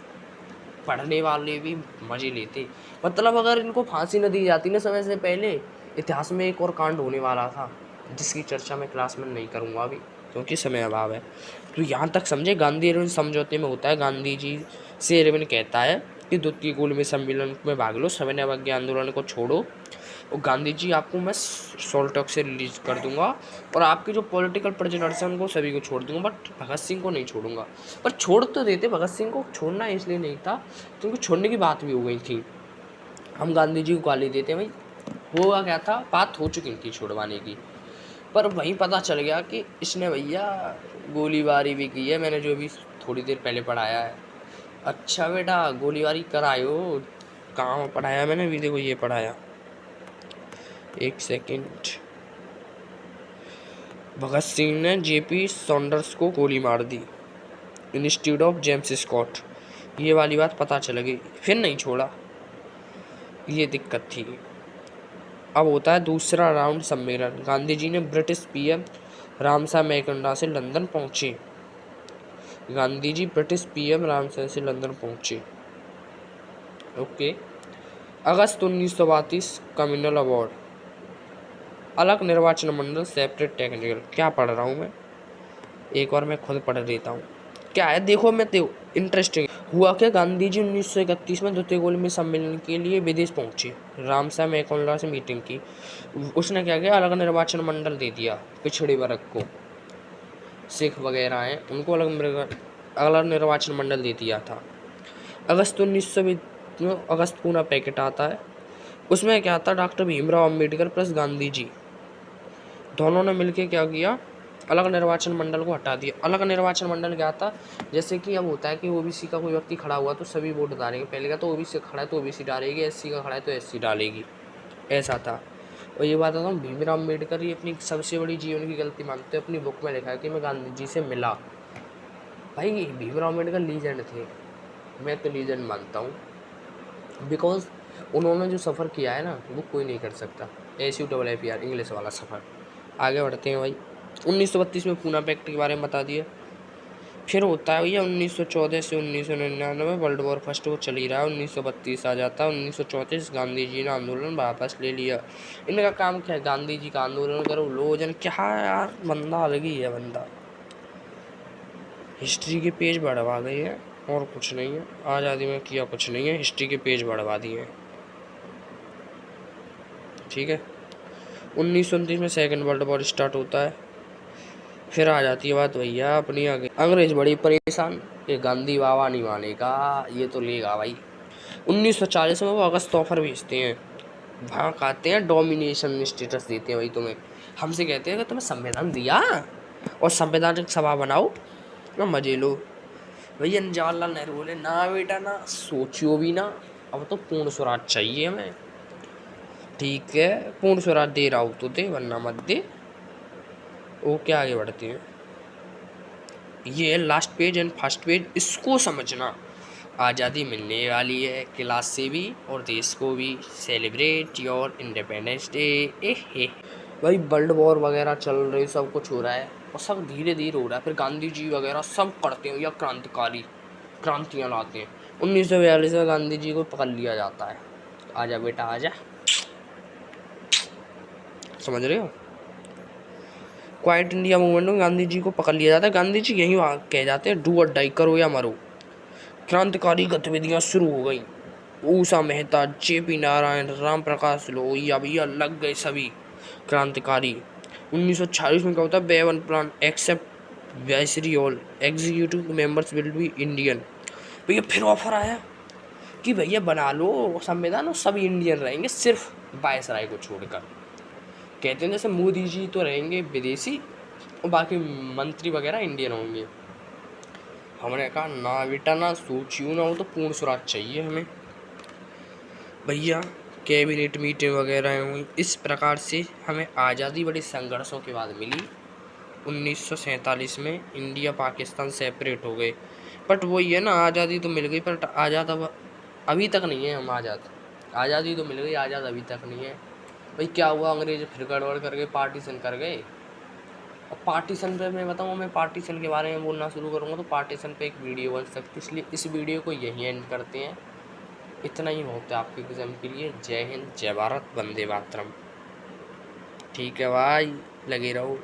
पढ़ने वाले भी मजे लेते। मतलब अगर इनको फांसी न दी जाती ना समय से पहले, इतिहास में एक और कांड होने वाला था जिसकी चर्चा मैं क्लास में नहीं करूँगा अभी, क्योंकि समय अभाव है। तो यहाँ तक समझे, गांधी इरविन समझौते में होता है, गांधी जी से इरविन कहता है कि द्वितीय गोल में सम्मेलन में भाग लो, सविनय अवज्ञा आंदोलन को छोड़ो, और गांधी जी आपको मैं सॉल्ट टैक्स से रिलीज कर दूंगा, और आपके जो पॉलिटिकल प्रिजनर्स हैं उनको सभी को छोड़ दूंगा, बट भगत सिंह को नहीं छोड़ूंगा। पर छोड़ तो देते, भगत सिंह को छोड़ना इसलिए नहीं था क्योंकि छोड़ने की बात भी हो गई थी। हम गांधी जी को गाली देते भाई, हुआ क्या था, बात हो चुकी थी छुड़वाने की, पर वहीं पता चल गया कि इसने भैया गोलीबारी भी की है। मैंने जो भी थोड़ी देर पहले पढ़ाया है। अच्छा बेटा, गोलीबारी करायो, कहाँ पढ़ाया मैंने? भी देखो ये पढ़ाया, एक सेकंड। भगत सिंह ने जेपी सॉन्डर्स को गोली मार दी इंस्टीट्यूट ऑफ जेम्स स्कॉट। ये वाली बात पता चल गई, फिर नहीं छोड़ा, ये दिक्कत थी। अब होता है दूसरा राउंड सम्मेलन। गांधी जी ने ब्रिटिश पीएम रामसा मैकेंडा से लंदन पहुंचे। गांधी जी ब्रिटिश पीएम रामसा से लंदन पहुंचे। ओके। अगस्त 1932 कम्युनल अवार्ड, अलग निर्वाचन मंडल, सेपरेट टेक्निकल। क्या पढ़ रहा हूँ मैं, एक बार मैं खुद पढ़ लेता हूँ क्या है। देखो मैं इंटरेस्टिंग हुआ क्या, गांधी जी 1931 में द्वितीय गोल में सम्मेलन के लिए विदेश पहुंचे। रामसा मैकेंडा से मीटिंग की। उसने क्या किया, अलग निर्वाचन मंडल दे दिया पिछड़े वर्ग को, सिख वगैरह हैं उनको अलग निर्वाचन मंडल दे दिया था। अगस्त 1920 अगस्त पूना पैकेट आता है, उसमें क्या था, डॉक्टर भीमराव अम्बेडकर प्लस गांधी जी दोनों ने मिलकर क्या किया, अलग निर्वाचन मंडल को हटा दिया। अलग निर्वाचन मंडल क्या था, जैसे कि अब होता है कि ओबीसी का कोई व्यक्ति खड़ा हुआ तो सभी वोट डालेंगे। पहले का तो ओबीसी खड़ा है तो ओबीसी डालेगी, एससी का खड़ा है तो एससी डालेगी, ऐसा था। और ये बात बताऊँ, भीमराव अम्बेडकर ये अपनी सबसे बड़ी जीवन की गलती मानते हैं। अपनी बुक में लिखा है कि मैं गांधी जी से मिला। भाई भीमराव अम्बेडकर लीजेंड थे, मैं तो लीजेंड मानता हूँ, बिकॉज उन्होंने जो सफ़र किया है ना, वो कोई नहीं कर सकता। SUFFER इंग्लिश वाला सफ़र। आगे बढ़ते हैं भाई। 1932 में पूना पैक्ट के बारे में बता दिया। फिर होता है भैया 1914 से 1999 वर्ल्ड वॉर फर्स्ट वो चल ही रहा है। 1932 आ जाता है। 1934 गांधी जी ने आंदोलन वापस ले लिया। इनका काम क्या है, गांधी जी का आंदोलन करो, लो जन। क्या यार, बंदा अलग ही है बंदा, हिस्ट्री के पेज बढ़वा गए हैं और कुछ नहीं है। आज़ादी में किया कुछ नहीं है, हिस्ट्री के पेज बढ़वा दिए हैं। ठीक है। 1929 में सेकेंड वर्ल्ड वॉर स्टार्ट होता है। फिर आ जाती है बात भैया अपनी आगे, अंग्रेज बड़ी परेशान, ये गांधी बाबा नहीं मानेगा, ये तो लेगा भाई। 1940 में वो अगस्त ऑफर भेजते हैं, वहाँ कहते हैं डोमिनेशन स्टेटस देते हैं भाई तुम्हें। हमसे कहते हैं कि तुम्हें संविधान दिया और संवैधानिक सभा बनाओ ना मजे लो। भैया जवाहरलाल नेहरू बोले ना बेटा ना, सोचियो भी ना, अब तो पूर्ण स्वराज चाहिए हमें। ठीक है, पूर्ण स्वराज दे रहा हूँ तो दे, वरना मत दे। वो क्या आगे बढ़ते हैं, ये है last page and first page, इसको समझना। आज़ादी मिलने वाली है, क्लास से भी और देश को भी। Celebrate your independence day. ए भाई वर्ल्ड वॉर वगैरह चल रही, सब कुछ हो रहा है और सब धीरे धीरे हो रहा है। फिर गांधी जी वगैरह सब करते हैं या क्रांतिकारी क्रांतियाँ लाते हैं। 1942 में गांधी जी को पकड़ लिया जाता है। आजा बेटा आजा, समझ रहे हो। क्वाइट इंडिया मूवमेंट में गांधी जी को पकड़ लिया जाता है। गांधी जी यही कह जाते हैं, डू और डाई, करो या मरो। क्रांतिकारी गतिविधियां शुरू हो गई। ऊषा मेहता, जेपी नारायण, राम प्रकाश लोहिया भैया लग गए सभी क्रांतिकारी। 1946 में क्या होता है, बेवन plan except viceroy executive members will be Indian. भैया फिर ऑफर आया कि भैया बना लो संविधान और सभी इंडियन रहेंगे, सिर्फ वायसराय को छोड़कर। कहते हैं जैसे मोदी जी तो रहेंगे विदेशी और बाकी मंत्री वगैरह इंडियन होंगे। हमने कहा ना बेटा ना, सोचियो ना, वो तो पूर्ण स्वराज चाहिए हमें। भैया कैबिनेट मीटिंग वगैरह हुई। इस प्रकार से हमें आज़ादी बड़े संघर्षों के बाद मिली। 1947 में इंडिया पाकिस्तान सेपरेट हो गए। बट वही है ना, आज़ादी तो मिल गई पर आज़ाद अब अभी तक नहीं है हम आज़ाद। आज़ादी तो मिल गई, आज़ाद अभी तक नहीं है। भाई क्या हुआ, अंग्रेज फिर गड़बड़ कर गए, पार्टीशन कर गए। और पार्टीशन पे मैं बताऊँ, मैं पार्टीशन के बारे में बोलना शुरू करूँगा तो पार्टीशन पे एक वीडियो बन सकती है, इसलिए इस वीडियो को यहीं एंड करते हैं। इतना ही बहुत है आपके एग्जाम के लिए। जय हिंद, जय भारत, वंदे मातरम। ठीक है भाई, लगे रहो।